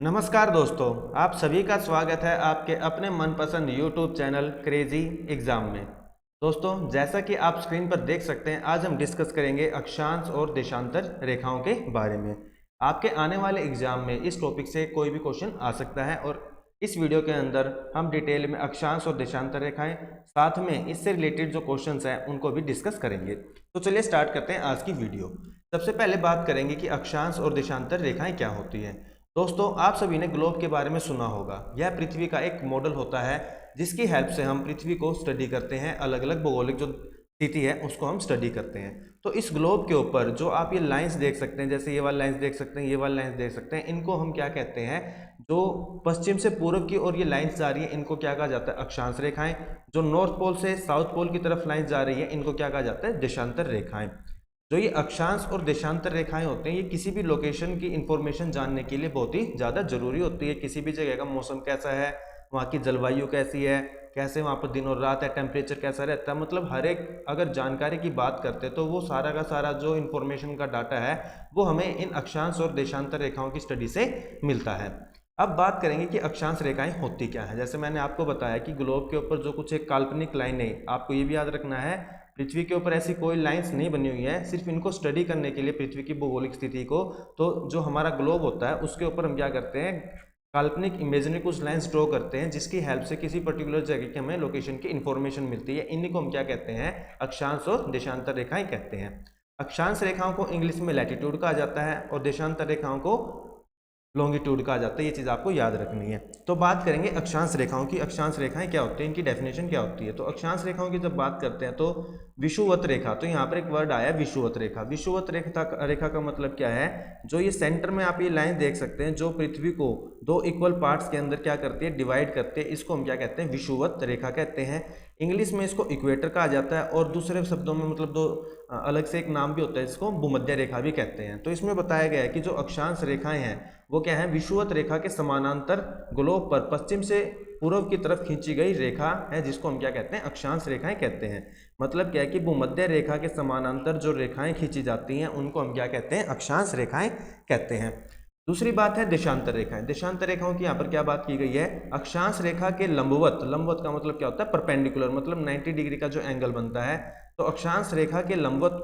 नमस्कार दोस्तों, आप सभी का स्वागत है आपके अपने मनपसंद YouTube चैनल क्रेजी एग्जाम में। दोस्तों, जैसा कि आप स्क्रीन पर देख सकते हैं, आज हम डिस्कस करेंगे अक्षांश और देशांतर रेखाओं के बारे में। आपके आने वाले एग्जाम में इस टॉपिक से कोई भी क्वेश्चन आ सकता है और इस वीडियो के अंदर हम डिटेल में अक्षांश और देशांतर रेखाएं, साथ में इससे रिलेटेड जो क्वेश्चंस हैं उनको भी डिस्कस करेंगे। तो चलिए स्टार्ट करते हैं आज की वीडियो। सबसे पहले बात करेंगे कि अक्षांश और देशांतर रेखाएं क्या होती हैं। दोस्तों, आप सभी ने ग्लोब के बारे में सुना होगा। यह पृथ्वी का एक मॉडल होता है जिसकी हेल्प से हम पृथ्वी को स्टडी करते हैं। अलग अलग भौगोलिक जो स्थिति है उसको हम स्टडी करते हैं। तो इस ग्लोब के ऊपर जो आप ये लाइंस देख सकते हैं, जैसे ये वाली लाइंस देख सकते हैं, ये वाली लाइंस देख सकते हैं, इनको हम क्या कहते हैं? जो पश्चिम से पूर्व की ओर ये लाइंस जा रही है इनको क्या कहा जाता है? अक्षांश रेखाएं। जो नॉर्थ पोल से साउथ पोल की तरफ लाइंस जा रही है इनको क्या कहा जाता है? देशांतर रेखाएं। जो ये अक्षांश और देशांतर रेखाएं होते हैं, ये किसी भी लोकेशन की इंफॉर्मेशन जानने के लिए बहुत ही ज़्यादा जरूरी होती है। किसी भी जगह का मौसम कैसा है, वहाँ की जलवायु कैसी है, कैसे वहाँ पर दिन और रात है, टेम्परेचर कैसा रहता है, मतलब हर एक अगर जानकारी की बात करते हैं तो वो सारा का सारा जो इन्फॉर्मेशन का डाटा है वो हमें इन अक्षांश और देशांतर रेखाओं की स्टडी से मिलता है। अब बात करेंगे कि अक्षांश रेखाएं होती क्या है। जैसे मैंने आपको बताया कि ग्लोब के ऊपर जो कुछ एक काल्पनिक लाइन है, आपको ये भी याद रखना है, पृथ्वी के ऊपर ऐसी कोई लाइंस नहीं बनी हुई है। सिर्फ इनको स्टडी करने के लिए पृथ्वी की भौगोलिक स्थिति को, तो जो हमारा ग्लोब होता है उसके ऊपर हम क्या करते हैं? काल्पनिक इमेजिनरी कुछ लाइंस ड्रॉ करते हैं जिसकी हेल्प से किसी पर्टिकुलर जगह की हमें लोकेशन की इंफॉर्मेशन मिलती है। इन्हीं को हम क्या कहते हैं? अक्षांश और देशांतर रेखाएं कहते हैं। अक्षांश रेखाओं को इंग्लिश में लैटिट्यूड कहा जाता है और देशांतर रेखाओं को लॉन्गिट्यूड कहा जाता है। ये चीज़ आपको याद रखनी है। तो बात करेंगे अक्षांश रेखाओं की। अक्षांश रेखाएं क्या होती हैं, इनकी डेफिनेशन क्या होती है। तो अक्षांश रेखाओं की जब बात करते हैं तो विषुवत रेखा, तो यहाँ पर एक वर्ड आया विषुवत रेखा। विषुवत रेखा का मतलब क्या है? जो ये सेंटर में आप ये लाइन देख सकते हैं जो पृथ्वी को दो इक्वल पार्ट्स के अंदर क्या करती है? डिवाइड करते हैं। इसको हम क्या कहते हैं? विषुवत रेखा कहते हैं। इंग्लिश में इसको इक्वेटर कहा जाता है और दूसरे शब्दों में मतलब दो अलग से एक नाम भी होता है, इसको भूमध्य रेखा भी कहते हैं। तो इसमें बताया गया है कि जो अक्षांश रेखाएं हैं वो क्या है? विषुवत रेखा के समानांतर ग्लोब पर पश्चिम से पूर्व की तरफ खींची गई रेखा है जिसको हम क्या कहते हैं? अक्षांश रेखाएं कहते हैं। मतलब क्या है कि भूमध्य रेखा के समानांतर जो रेखाएं खींची जाती हैं उनको हम क्या कहते हैं? अक्षांश रेखाएं कहते हैं। दूसरी बात है देशांतर रेखाएं। देशांतर रेखाओं की यहाँ पर क्या बात की गई है? अक्षांश रेखा के लंबवत, लंबवत का मतलब क्या होता है? परपेंडिकुलर, मतलब 90 डिग्री का जो एंगल बनता है। तो अक्षांश रेखा के लंबवत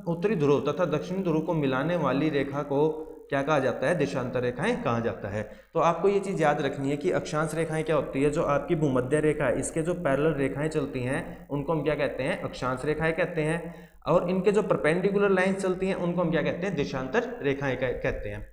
उत्तरी ध्रुव तथा दक्षिणी ध्रुव को मिलाने वाली रेखा को क्या कहा जाता है? देशांतर रेखाएं कहा जाता है। तो आपको ये चीज याद रखनी है कि अक्षांश रेखाएं क्या होती है? जो आपकी भूमध्य रेखा है इसके जो पैरेलल रेखाएं चलती हैं उनको हम क्या कहते हैं? अक्षांश रेखाएं कहते हैं। और इनके जो परपेंडिकुलर लाइन चलती हैं उनको हम क्या कहते हैं? देशांतर रेखाएं कहते हैं।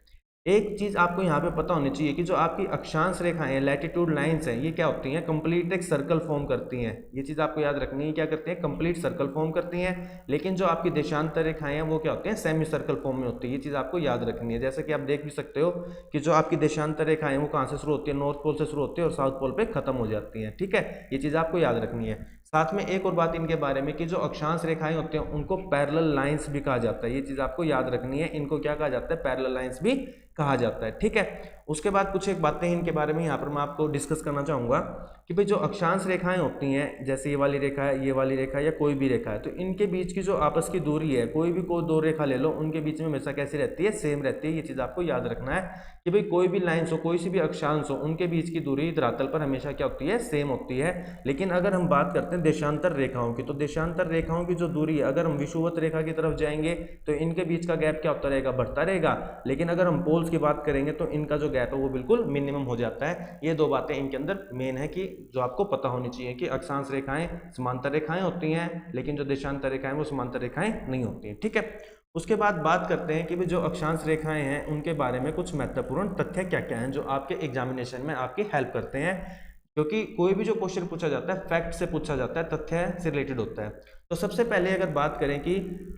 एक चीज आपको यहाँ पे पता होनी चाहिए कि जो आपकी अक्षांश रेखाएं हैं, लैटिट्यूड लाइंस हैं, ये क्या होती हैं? कंप्लीट एक सर्कल फॉर्म करती हैं। ये चीज आपको याद रखनी है, क्या करती हैं? कंप्लीट सर्कल फॉर्म करती हैं। लेकिन जो आपकी देशांतर रेखाएं हैं वो क्या होती हैं? सेमी सर्कल फॉर्म में होती है। ये चीज आपको याद रखनी है। जैसे कि आप देख भी सकते हो कि जो आपकी देशांतर रेखाएं हैं वो कहाँ से शुरू होती है? नॉर्थ पोल से शुरू होती है और साउथ पोल पे खत्म हो जाती है। ठीक है, ये चीज आपको याद रखनी है। साथ में एक और बात इनके बारे में कि जो अक्षांश रेखाएं होती हैं उनको पैरेलल लाइंस भी कहा जाता है। ये चीज आपको याद रखनी है। इनको क्या कहा जाता है? पैरेलल लाइंस भी कहा जाता है। ठीक है, उसके बाद कुछ एक बातें इनके बारे में यहाँ पर मैं आपको डिस्कस करना चाहूंगा कि भाई जो अक्षांश रेखाएं होती हैं, जैसे ये वाली रेखा है, ये वाली रेखा है या कोई भी रेखा है, तो इनके बीच की जो आपस की दूरी है, कोई भी दो रेखा ले लो, उनके बीच में हमेशा कैसी रहती है? सेम रहती है। ये चीज आपको याद रखना है कि भाई कोई भी लाइन्स हो, कोई सी भी अक्षांश हो, उनके बीच की दूरी धरातल पर हमेशा क्या होती है? सेम होती है। लेकिन अगर हम बात करते हैं देशांतर रेखाओं की, तो देशांतर रेखाओं की जो दूरी है, अगर हम विषुवत रेखा की तरफ जाएंगे तो इनके बीच का गैप क्या होता रहेगा? बढ़ता रहेगा। लेकिन अगर हम पोल्स की बात करेंगे तो इनका जो गैप है वो बिल्कुल मिनिमम हो जाता है। ये दो बातें इनके अंदर मेन है कि जो आपको पता होनी चाहिए कि अक्षांश रेखाएं समांतर रेखाएं होती हैं, लेकिन जो देशांतर रेखाएं वो समांतर रेखाएं नहीं होती हैं। ठीक है, उसके बाद बात करते हैं कि भी जो अक्षांश रेखाएं हैं उनके बारे में कुछ महत्वपूर्ण तथ्य क्या क्या हैं जो आपके एग्जामिनेशन में आपकी हेल्प करते हैं। क्योंकि कोई भी जो क्वेश्चन पूछा जाता है फैक्ट से पूछा जाता है, तथ्य से रिलेटेड होता है। तो सबसे पहले अगर बात करें कि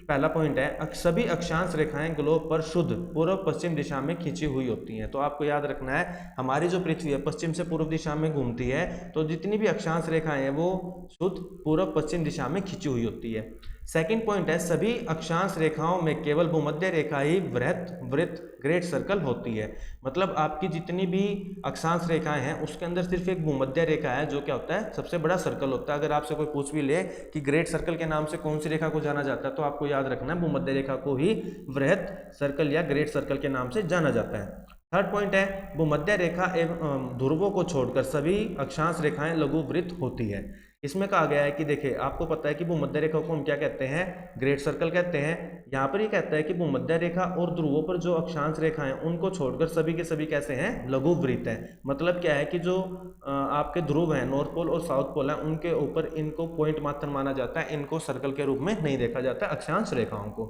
पहला पॉइंट है, सभी अक्षांश रेखाएं ग्लोब पर शुद्ध पूर्व पश्चिम दिशा में खींची हुई होती हैं। तो आपको याद रखना है, हमारी जो पृथ्वी है पश्चिम से पूर्व दिशा में घूमती है, तो जितनी भी अक्षांश रेखाएं हैं वो शुद्ध पूर्व पश्चिम दिशा में खींची हुई होती है। सेकंड पॉइंट है, सभी अक्षांश रेखाओं में केवल भूमध्य रेखा ही वृत्त वृत्त ग्रेट सर्कल होती है। मतलब आपकी जितनी भी अक्षांश रेखाएं हैं उसके अंदर सिर्फ एक भूमध्य रेखा है जो क्या होता है? सबसे बड़ा सर्कल होता है। अगर आपसे कोई पूछ भी ले कि ग्रेट सर्कल के नाम से कौन सी रेखा को जाना जाता है, तो आपको याद रखना है भूमध्य रेखा को ही वृत्त सर्कल या ग्रेट सर्कल के नाम से जाना जाता है। थर्ड पॉइंट है भूमध्य रेखा एवं ध्रुवों को छोड़कर सभी अक्षांश रेखाएं लघु वृत्त होती है। इसमें कहा गया है कि देखिए आपको पता है कि भूमध्य रेखा को हम क्या कहते हैं, ग्रेट सर्कल कहते हैं। यहाँ पर ये कहता है कि भूमध्य रेखा और ध्रुवों पर जो अक्षांश रेखा हैं उनको छोड़कर सभी के सभी कैसे हैं, लघु वृत्त है। मतलब क्या है कि जो आपके ध्रुव हैं, नॉर्थ पोल और साउथ पोल है, उनके ऊपर इनको पॉइंट मात्र माना जाता है, इनको सर्कल के रूप में नहीं देखा जाता अक्षांश रेखाओं को।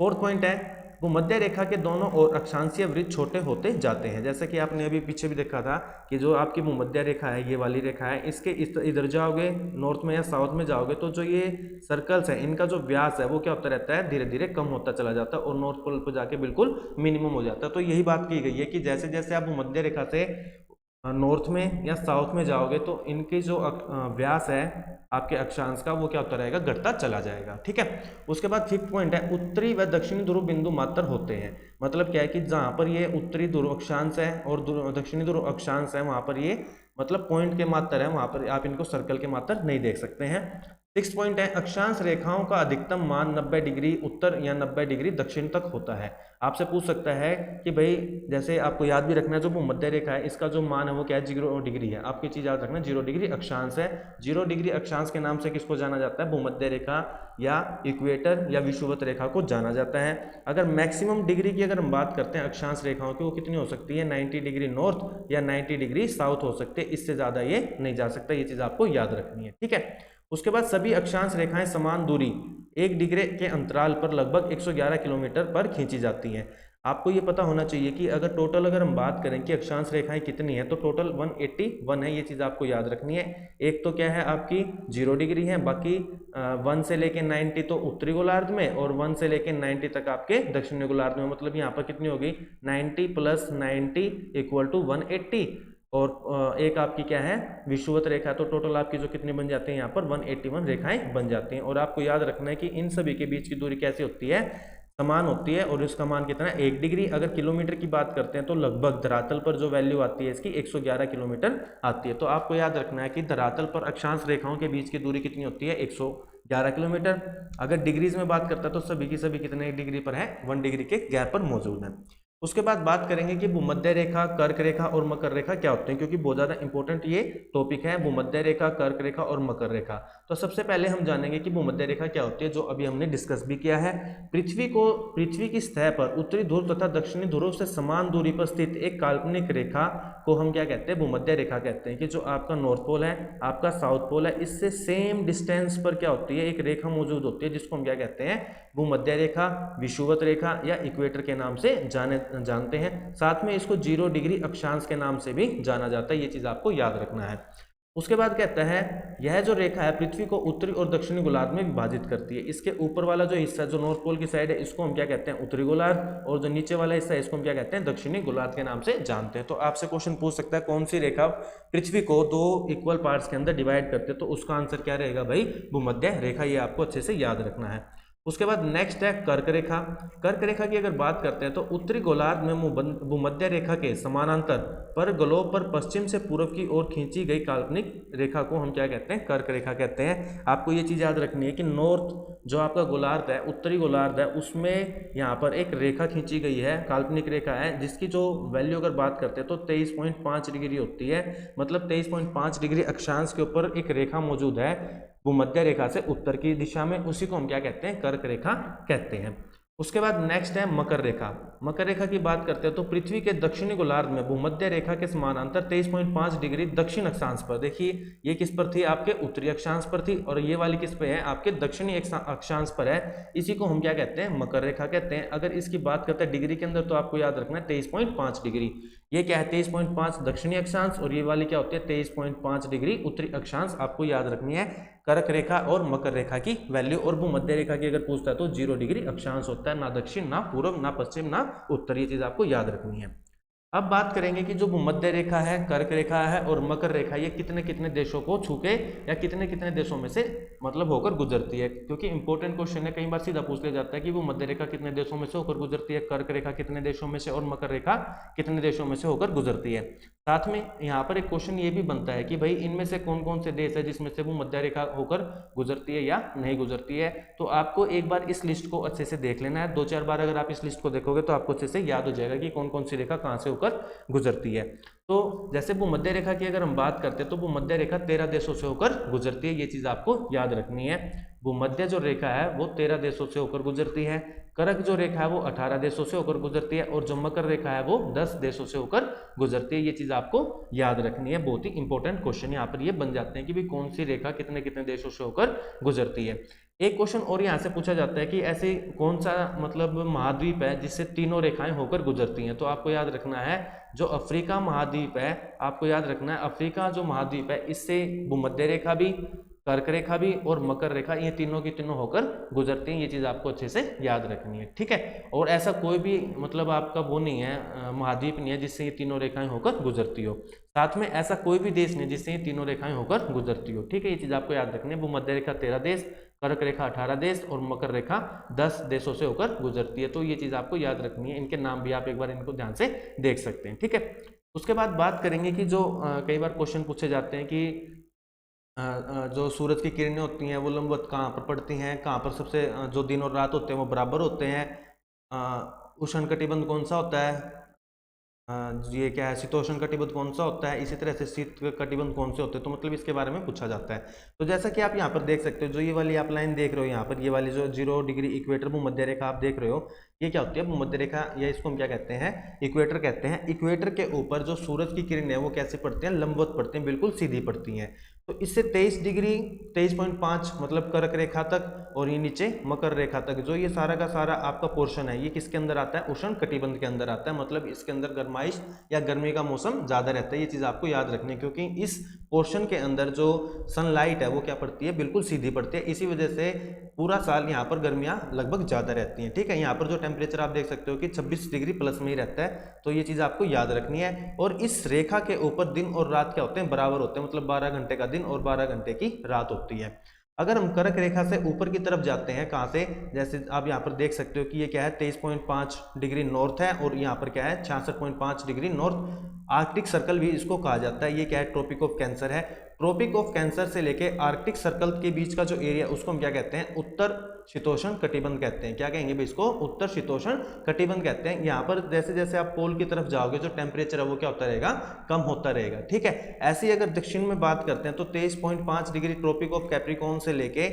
फोर्थ पॉइंट है भूमध्य रेखा के दोनों ओर अक्षांशीय वृत्त छोटे होते जाते हैं। जैसे कि आपने अभी पीछे भी देखा था कि जो आपकी भूमध्य रेखा है, ये वाली रेखा है, इसके इधर जाओगे नॉर्थ में या साउथ में जाओगे तो जो ये सर्कल्स है इनका जो व्यास है वो क्या होता रहता है, धीरे धीरे कम होता चला जाता है और नॉर्थ पोल पर जाके बिल्कुल मिनिमम हो जाता है। तो यही बात की गई है कि जैसे जैसे आप भूमध्य रेखा से नॉर्थ में या साउथ में जाओगे तो इनकी जो व्यास है आपके अक्षांश का वो क्या होता रहेगा, घटता चला जाएगा। ठीक है। उसके बाद फिफ्थ पॉइंट है उत्तरी व दक्षिणी ध्रुव बिंदु मात्र होते हैं। मतलब क्या है कि जहां पर ये उत्तरी ध्रुव अक्षांश है और दक्षिणी ध्रुव अक्षांश है वहां पर ये मतलब पॉइंट के मात्र है, वहां पर आप इनको सर्कल के मात्र नहीं देख सकते हैं। सिक्स पॉइंट है अक्षांश रेखाओं का अधिकतम मान 90 डिग्री उत्तर या 90 डिग्री दक्षिण तक होता है। आपसे पूछ सकता है कि भाई जैसे आपको याद भी रखना है जो भूमध्य रेखा है इसका जो मान है वो क्या है, 0 डिग्री है। आपकी चीज याद रखना 0 डिग्री अक्षांश है। 0 डिग्री अक्षांश के नाम से किसको जाना जाता है, भूमध्य रेखा या इक्वेटर या विषुवत रेखा को जाना जाता है। अगर मैक्सिमम डिग्री की अगर हम बात करते हैं अक्षांश रेखाओं की, वो कितनी हो सकती है, 90 डिग्री नॉर्थ या 90 डिग्री साउथ हो सकते हैं, इससे ज्यादा ये नहीं जा सकता। ये चीज आपको याद रखनी है। ठीक है। उसके बाद सभी अक्षांश रेखाएं समान दूरी 1 डिग्री के अंतराल पर लगभग 111 किलोमीटर पर खींची जाती हैं। आपको ये पता होना चाहिए कि अगर टोटल अगर हम बात करें कि अक्षांश रेखाएं कितनी है तो टोटल 181 है। ये चीज आपको याद रखनी है। एक तो क्या है आपकी 0 डिग्री है, बाकी 1 से लेके 90 तो उत्तरी गोलार्ध में और 1 से लेके 90 तक आपके दक्षिणी गोलार्ध में। मतलब यहाँ पर कितनी होगी, 90 + 90 = 180 और एक आपकी क्या है विषुवत रेखा। तो टोटल आपकी जो कितनी बन जाती है यहाँ पर 181 रेखाएं बन जाती हैं। और आपको याद रखना है कि इन सभी के बीच की दूरी कैसी होती है, समान होती है। और इसका मान कितना है, 1 डिग्री। अगर किलोमीटर की बात करते हैं तो लगभग धरातल पर जो वैल्यू आती है इसकी 111 किलोमीटर आती है। तो आपको याद रखना है कि धरातल पर अक्षांश रेखाओं के बीच की दूरी कितनी होती है, 111 किलोमीटर। अगर डिग्रीज में बात करता है तो सभी की सभी कितने डिग्री पर है, 1 डिग्री के गैप पर मौजूद है। उसके बाद बात करेंगे कि भूमध्य रेखा, कर्क रेखा और मकर रेखा क्या होते हैं, क्योंकि बहुत ज्यादा इंपॉर्टेंट ये टॉपिक है, भूमध्य रेखा, कर्क रेखा और मकर रेखा। तो सबसे पहले हम जानेंगे कि भूमध्य रेखा क्या होती है, जो अभी हमने डिस्कस भी किया है। पृथ्वी की सतह पर उत्तरी ध्रुव तथा दक्षिणी ध्रुव से समान दूरी पर स्थित एक काल्पनिक रेखा को हम क्या कहते हैं, भूमध्य रेखा कहते हैं। कि जो आपका नॉर्थ पोल है, आपका साउथ पोल है, इससे सेम डिस्टेंस पर क्या होती है, एक रेखा मौजूद होती है जिसको हम क्या कहते हैं, भूमध्य रेखा, विषुवत रेखा या इक्वेटर के नाम से जानते हैं। साथ में इसको 0 डिग्री अक्षांश के नाम से भी जाना जाता है। ये चीज आपको याद रखना है। उसके बाद कहता है यह जो रेखा है पृथ्वी को उत्तरी और दक्षिणी गोलार्ध में विभाजित करती है। इसके ऊपर वाला जो हिस्सा जो नॉर्थ पोल की साइड है इसको हम क्या कहते हैं, उत्तरी गोलार्ध, और जो नीचे वाला हिस्सा है इसको हम क्या कहते हैं, दक्षिणी गोलार्ध के नाम से जानते हैं। तो आपसे क्वेश्चन पूछ सकता है कौन सी रेखा पृथ्वी को 2 इक्वल पार्ट्स के अंदर डिवाइड करते हैं, तो उसका आंसर क्या रहेगा भाई, भूमध्य रेखा। ये आपको अच्छे से याद रखना है। उसके बाद नेक्स्ट है कर्क रेखा। कर्क रेखा की अगर बात करते हैं तो उत्तरी गोलार्ध में भूमध्य रेखा के समानांतर पर ग्लोब पर पश्चिम से पूर्व की ओर खींची गई काल्पनिक रेखा को हम क्या कहते हैं, कर्क रेखा कहते हैं। आपको ये चीज याद रखनी है कि नॉर्थ जो आपका गोलार्ध है, उत्तरी गोलार्ध है, उसमें यहाँ पर एक रेखा खींची गई है, काल्पनिक रेखा है, जिसकी जो वैल्यू अगर बात करते हैं तो 23.5 डिग्री होती है। मतलब 23.5 डिग्री अक्षांश के ऊपर एक रेखा मौजूद है भूमध्य रेखा से उत्तर की दिशा में, उसी को हम क्या कहते हैं, कर्क रेखा कहते हैं। उसके बाद नेक्स्ट है मकर रेखा। मकर रेखा की बात करते हैं तो पृथ्वी के दक्षिणी गोलार्ध में भूमध्य रेखा के समानांतर 23.5 डिग्री दक्षिण अक्षांश पर, देखिए ये किस पर थी, आपके उत्तरी अक्षांश पर थी, और ये वाली किस पे है, आपके दक्षिणी अक्षांश पर है। इसी को हम क्या कहते हैं, मकर रेखा कहते हैं। अगर इसकी बात करते हैं डिग्री के अंदर तो आपको याद रखना है 23.5 डिग्री। ये क्या है, 23.5 दक्षिणी अक्षांश, और ये वाली क्या होती है 23.5 डिग्री उत्तरी अक्षांश। आपको याद रखनी है कर्क रेखा और मकर रेखा की वैल्यू। और भूमध्य रेखा की अगर पूछता है तो 0 डिग्री अक्षांश होता है, ना दक्षिण, ना पूर्व, ना पश्चिम, ना उत्तर। ये चीज आपको याद रखनी है। अब बात करेंगे कि जो भूमध्य रेखा है, कर्क रेखा है और मकर रेखा, ये कितने कितने देशों को छूके या कितने कितने देशों में से मतलब होकर गुजरती है। क्योंकि इंपॉर्टेंट क्वेश्चन है, कई बार सीधा पूछ लिया जाता है कि भूमध्य रेखा कितने देशों में से होकर गुजरती है, कर्क रेखा कितने देशों में से और मकर रेखा कितने देशों में से होकर गुजरती है। साथ में यहाँ पर एक क्वेश्चन ये भी बनता है कि भाई इनमें से कौन कौन से देश है जिसमें से भूमध्य रेखा होकर गुजरती है या नहीं गुजरती है। तो आपको एक बार इस लिस्ट को अच्छे से देख लेना है। 2-4 बार अगर आप इस लिस्ट को देखोगे तो आपको अच्छे से याद हो जाएगा कि कौन कौन सी रेखा कहाँ से होकर गुजरती है। तो जैसे भूमध्य रेखा की अगर हम बात करते हैं तो भूमध्य रेखा 13 देशों से होकर गुजरती है, ये चीज आपको याद रखनी है। भूमध्य जो रेखा है वो 13 देशों से होकर गुजरती है, कर्क जो रेखा है वो 18 देशों से होकर गुजरती है, और जो मकर रेखा है वो 10 देशों से होकर गुजरती है। ये चीज आपको याद रखनी है, बहुत ही इंपॉर्टेंट क्वेश्चन यहाँ पर ये बन जाते हैं कि भाई कौन सी रेखा कितने कितने देशों से होकर गुजरती है। एक क्वेश्चन और यहाँ से पूछा जाता है कि ऐसे कौन सा मतलब महाद्वीप है जिससे तीनों रेखाएं होकर गुजरती हैं। तो आपको याद रखना है जो अफ्रीका महाद्वीप है, आपको याद रखना है अफ्रीका जो महाद्वीप है इससे भूमध्य रेखा भी, कर्क रेखा भी और मकर रेखा, ये तीनों की तीनों होकर गुजरती हैं। ये चीज आपको अच्छे से याद रखनी है, ठीक है। और ऐसा कोई भी मतलब आपका वो नहीं है, महाद्वीप नहीं है जिससे ये तीनों रेखाएं होकर गुजरती हो। साथ में ऐसा कोई भी देश नहीं जिससे ये तीनों रेखाएं होकर गुजरती हो, ठीक है। ये चीज आपको याद रखनी है। भूमध्य रेखा 13 देश, कर्क रेखा 18 देश और मकर रेखा 10 देशों से होकर गुजरती है। तो ये चीज आपको याद रखनी है। इनके नाम भी आप एक बार इनको ध्यान से देख सकते हैं, ठीक है। उसके बाद बात करेंगे कि जो कई बार क्वेश्चन पूछे जाते हैं कि जो सूरज की किरणें होती हैं वो लंबवत कहाँ पर पड़ती हैं, कहाँ पर सबसे जो दिन और रात होते हैं वो बराबर होते हैं, उष्णकटिबंध कौन सा होता है, ये क्या है, शीतोष्ण कटिबंध कौन सा होता है, इसी तरह से शीत कटिबंध कौन से होते हैं। तो मतलब इसके बारे में पूछा जाता है। तो जैसा कि आप यहाँ पर देख सकते हो, जो ये वाली आप लाइन देख रहे हो यहाँ पर, ये वाली जो 0 डिग्री इक्वेटर भूमध्य रेखा आप देख रहे हो, ये क्या होती है भूमध्य रेखा, या इसको हम क्या कहते हैं, इक्वेटर कहते हैं। इक्वेटर के ऊपर जो सूरज की किरणें है वो कैसे पड़ती हैं, लंबवत पड़ती हैं, बिल्कुल सीधी पड़ती हैं। तो इससे 23 डिग्री 23.5 मतलब कर्क रेखा तक, और ये नीचे मकर रेखा तक, जो ये सारा का सारा आपका पोर्शन है ये किसके अंदर आता है, उष्ण कटिबंध के अंदर आता है। मतलब इसके अंदर गर्माइश या गर्मी का मौसम ज्यादा रहता है। ये चीज आपको याद रखनी है, क्योंकि इस पोर्शन के अंदर जो सनलाइट है वो क्या पड़ती है, बिल्कुल सीधी पड़ती है। इसी वजह से पूरा साल यहाँ पर गर्मियाँ लगभग ज्यादा रहती हैं, ठीक है। यहाँ पर जो टेम्परेचर आप देख सकते हो कि 26 डिग्री प्लस में ही रहता है। तो ये चीज आपको याद रखनी है। और इस रेखा के ऊपर दिन और रात क्या होते हैं, बराबर होते हैं। मतलब 12 घंटे का दिन और 12 घंटे की रात होती है। अगर हम कर्क रेखा से ऊपर की तरफ जाते हैं, कहाँ से, जैसे आप यहाँ पर देख सकते हो कि ये क्या है 23.5 डिग्री नॉर्थ है, और यहाँ पर क्या है 66.5 डिग्री नॉर्थ। आर्कटिक सर्कल भी इसको कहा जाता है। ये क्या है, ट्रॉपिक ऑफ कैंसर है। ट्रॉपिक ऑफ कैंसर से लेके आर्कटिक सर्कल के बीच का जो एरिया उसको हम क्या कहते हैं, उत्तर शीतोष्ण कटिबंध कहते हैं। क्या कहेंगे भाई इसको, उत्तर शीतोष्ण कटिबंध कहते हैं। यहाँ पर जैसे जैसे आप पोल की तरफ जाओगे जो टेम्परेचर है वो क्या होता रहेगा, कम होता रहेगा, ठीक है। ऐसे ही अगर दक्षिण में बात करते हैं तो 23.5 डिग्री ट्रॉपिक ऑफ कैप्रिकॉर्न से लेके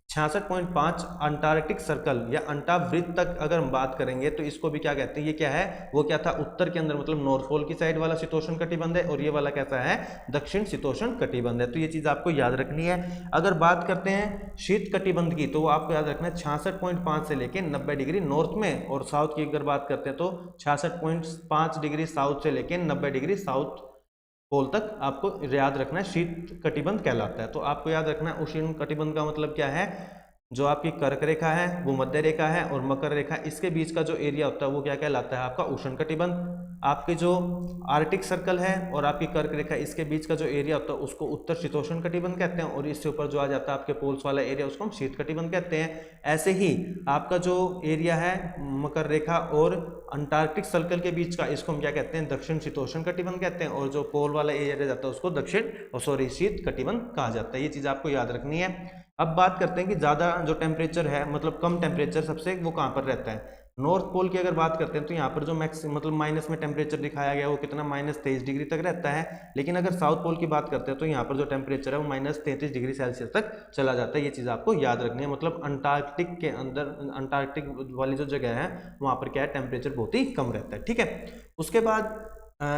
66.5 अंटार्कटिक सर्कल या अंटावृत्त तक अगर हम बात करेंगे तो इसको भी क्या कहते हैं, ये क्या है, वो क्या था, उत्तर के अंदर मतलब नॉर्थ पोल की साइड वाला शीतोष्ण कटिबंध है, और ये वाला कैसा है, दक्षिण शीतोष्ण कटिबंध है। तो ये चीज आपको याद रखनी है। अगर बात करते हैं शीत कटिबंध की तो वो आपको याद रखना है 66.5 से लेके 90 डिग्री नॉर्थ में, और साउथ की अगर बात करते हैं तो 66.5 डिग्री साउथ से लेके 90 डिग्री साउथ पोल तक आपको याद रखना है शीत कटिबंध कहलाता है। तो आपको याद रखना है उष्ण कटिबंध का मतलब क्या है, जो आपकी कर्क रेखा है, भूमध्य रेखा है और मकर रेखा, इसके बीच का जो एरिया होता है वो क्या कहलाता है, आपका उष्ण कटिबंध। आपके जो आर्कटिक सर्कल है और आपकी कर्क रेखा, इसके बीच का जो एरिया होता है उसको उत्तर शीतोष्ण कटिबंध कहते हैं, और इससे ऊपर जो आ जाता है आपके पोल्स वाला एरिया उसको हम शीत कटिबंध कहते हैं। ऐसे ही आपका जो एरिया है मकर रेखा और अंटार्कटिक सर्कल के बीच का, इसको हम क्या कहते हैं, दक्षिण शीतोष्ण कटिबंध कहते हैं, और जो पोल वाला एरिया जाता है उसको दक्षिण शीत कटिबंध कहा जाता है। ये चीज आपको याद रखनी है। अब बात करते हैं कि ज्यादा जो टेम्परेचर है, मतलब कम टेम्परेचर सबसे, वो कहाँ पर रहता है। नॉर्थ पोल की अगर बात करते हैं तो यहाँ पर जो मैक्स मतलब माइनस में टेम्परेचर दिखाया गया वो कितना, -23 डिग्री तक रहता है। लेकिन अगर साउथ पोल की बात करते हैं तो यहाँ पर जो टेम्परेचर है वो -33 डिग्री सेल्सियस तक चला जाता है। ये चीज़ आपको याद रखनी है। मतलब अंटार्कटिक के अंदर, अंटार्कटिक वाली जो जगह है वहाँ पर क्या है, टेम्परेचर बहुत ही कम रहता है, ठीक है। उसके बाद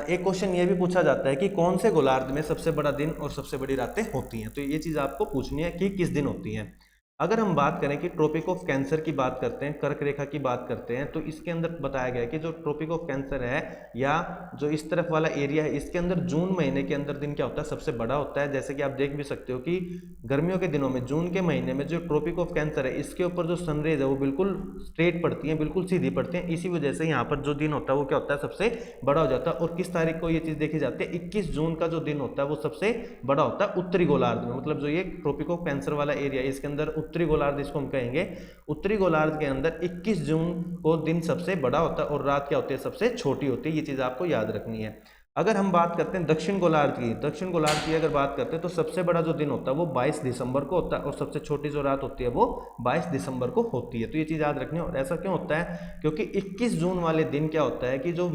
एक क्वेश्चन ये भी पूछा जाता है कि कौन से गोलार्ध में सबसे बड़ा दिन और सबसे बड़ी रातें होती हैं। तो ये चीज़ आपको पूछनी है कि किस दिन होती हैं। अगर हम बात करें कि ट्रॉपिक ऑफ कैंसर की बात करते हैं, कर्क रेखा की बात करते हैं, तो इसके अंदर बताया गया है कि जो ट्रॉपिक ऑफ कैंसर है या जो इस तरफ वाला एरिया है, इसके अंदर जून महीने के अंदर दिन क्या होता है, सबसे बड़ा होता है। जैसे कि आप देख भी सकते हो कि गर्मियों के दिनों में, जून के महीने में जो ट्रॉपिक ऑफ कैंसर है इसके ऊपर जो सनरेज है वो बिल्कुल स्ट्रेट पड़ती है, बिल्कुल सीधी पड़ती है। इसी वजह से यहाँ पर जो दिन होता है वो क्या होता है, सबसे बड़ा हो जाता है। और किस तारीख को ये चीज़ देखी जाती है, 21 जून का जो दिन होता है वो सबसे बड़ा होता है उत्तरी गोलार्ध में। मतलब जो ये ट्रॉपिक ऑफ कैंसर वाला एरिया है इसके अंदर उत्तरी गोलार्ध इसको कहेंगे, उत्तरी गोलार्ध के अंदर 21 जून को दिन सबसे बड़ा होता है और रात क्या होती है, सबसे छोटी होती है। ये चीज आपको याद रखनी है। अगर हम बात करते हैं दक्षिण गोलार्ध की अगर बात करते हैं तो सबसे बड़ा जो दिन होता है वो 22 दिसंबर को होता है और सबसे छोटी जो रात होती है वो 22 दिसंबर को होती है। तो ये चीज़ याद रखनी है। और ऐसा क्यों होता है? क्योंकि 21 जून वाले दिन क्या होता है कि जो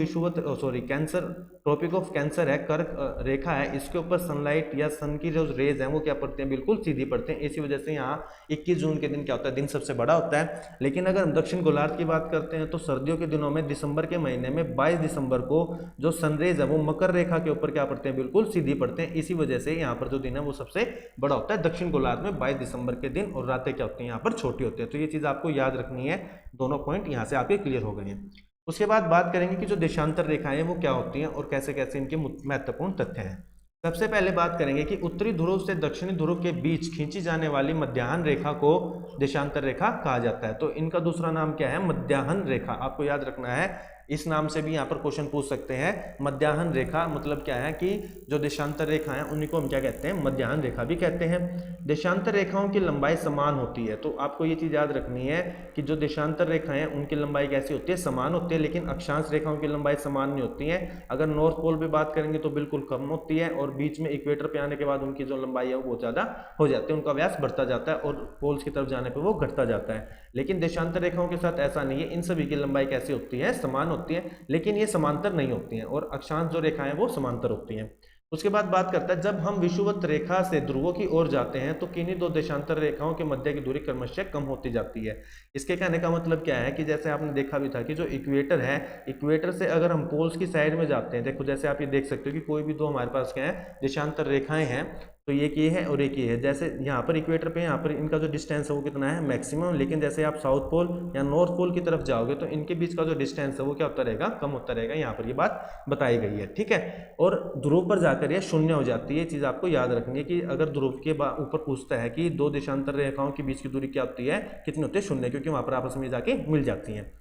कैंसर, ट्रॉपिक ऑफ कैंसर है, कर्क रेखा है, इसके ऊपर सनलाइट या सन की जो रेज है वो क्या पड़ते हैं, बिल्कुल सीधी पड़ते हैं। इसी वजह से यहाँ 21 जून के दिन क्या होता है, दिन सबसे बड़ा होता है। लेकिन अगर हम दक्षिण गोलार्ध की बात करते हैं तो सर्दियों के दिनों में दिसंबर के महीने में 22 दिसंबर को जो सनरेज है वो मकर रेखा के ऊपर क्या पड़ते हैं, बिल्कुल सीधी पड़ते हैं। इसी वजह से यहाँ पर जो दिन है वो सबसे बड़ा होता है दक्षिण गोलार्ध में 22 दिसंबर के दिन, और रातें क्या होती हैं यहाँ पर छोटी होती है। तो ये चीज आपको याद रखनी है। दोनों पॉइंट यहाँ से आपके क्लियर हो गए हैं। उसके बाद बात करेंगे कि जो देशांतर रेखाएं हैं वो क्या होती हैं और कैसे कैसे इनके महत्वपूर्ण तथ्य हैं। सबसे पहले बात करेंगे कि उत्तरी ध्रुव से दक्षिणी ध्रुव के बीच खींची जाने वाली मध्याह्न रेखा को देशांतर रेखा कहा जाता है। तो इनका दूसरा नाम क्या है, मध्याह्न रेखा। आपको याद रखना है, इस नाम से भी यहाँ पर क्वेश्चन पूछ सकते हैं। मध्याह्न रेखा मतलब क्या है कि जो देशांतर रेखा है उन्हीं को हम क्या कहते हैं, मध्याह्न रेखा भी कहते हैं। देशांतर रेखाओं की लंबाई समान होती है। तो आपको ये चीज याद रखनी है कि जो देशांतर रेखाएं हैं उनकी लंबाई कैसी होती है, समान होती है। लेकिन अक्षांश रेखाओं की लंबाई समान नहीं होती है। अगर नॉर्थ पोल पे बात करेंगे तो बिल्कुल कम होती है, और बीच में इक्वेटर पे आने के बाद उनकी जो लंबाई है वो बहुत ज्यादा हो जाती है, उनका व्यास बढ़ता जाता है, और पोल्स की तरफ जाने पर वो घटता जाता है। लेकिन देशांतर रेखाओं के साथ ऐसा नहीं है, इन सभी की लंबाई कैसी होती है, समान होती है। लेकिन ये समांतर नहीं होती हैं, और अक्षांश जो रेखाएं वो समांतर होती हैं। उसके बाद बात करता है, जब हम विषुवत रेखा से ध्रुवों की ओर जाते हैं तो किन्हीं दो देशांतर रेखाओं के मध्य की दूरी क्रमशः कम होती जाती है। इसके कहने का मतलब क्या है कि जैसे आपने देखा भी था कि जो इक्वेटर है, इक्वेटर से अगर हम पोल्स की साइड में जाते हैं, देखो जैसे आप ये देख सकते हो कि कोई भी दो हमारे पास क्या है, देशांतर रेखाएं हैं, तो एक ये है और एक ये है। जैसे यहाँ पर इक्वेटर पे यहाँ पर इनका जो डिस्टेंस है वो कितना है, मैक्सिमम। लेकिन जैसे आप साउथ पोल या नॉर्थ पोल की तरफ जाओगे तो इनके बीच का जो डिस्टेंस है वो क्या होता रहेगा, कम होता रहेगा। यहाँ पर ये बात बताई गई है, ठीक है। और ध्रुव पर जाकर ये शून्य हो जाती है। ये चीज आपको याद रखनी है कि अगर ध्रुव के ऊपर पूछता है कि दो देशांतर रेखाओं के बीच की दूरी क्या होती है, कितनी होती है, शून्य, क्योंकि वहां पर आपस में जाके मिल जाती है।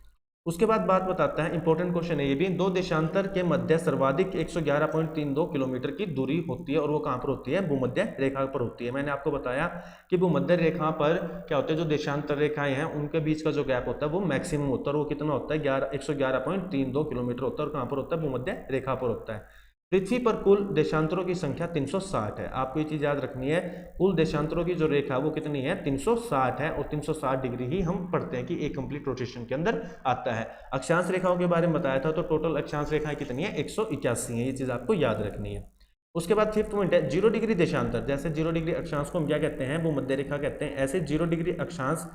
उसके बाद बात बताता है, इंपॉर्टेंट क्वेश्चन है ये भी, दो देशांतर के मध्य सर्वाधिक 111.32 किलोमीटर की दूरी होती है, और वो कहां पर होती है, भूमध्य रेखा पर होती है। मैंने आपको बताया कि भूमध्य रेखा पर क्या होता है, जो देशांतर रेखाएं हैं उनके बीच का जो गैप होता है वो मैक्सिमम होता है, और वो कितना होता है, 111.32 किलोमीटर होता है, और कहां पर होता है, भूमध्य रेखा पर होता है। पृथ्वी पर कुल देशांतरों की संख्या 360 है। आपको ये चीज याद रखनी है, कुल देशांतरों की जो रेखा वो कितनी है, 360 है, और 360 डिग्री ही हम पढ़ते हैं कि एक कंप्लीट रोटेशन के अंदर आता है। अक्षांश रेखाओं के बारे में बताया था, तो टोटल अक्षांश रेखाएं कितनी है, 181 है। ये चीज आपको याद रखनी है। उसके बाद फिफ्थ पॉइंट है 0 डिग्री देशांतर। जैसे 0 डिग्री अक्षांश को हम क्या कहते हैं, वो मध्य रेखा कहते हैं, ऐसे 0 डिग्री अक्षांश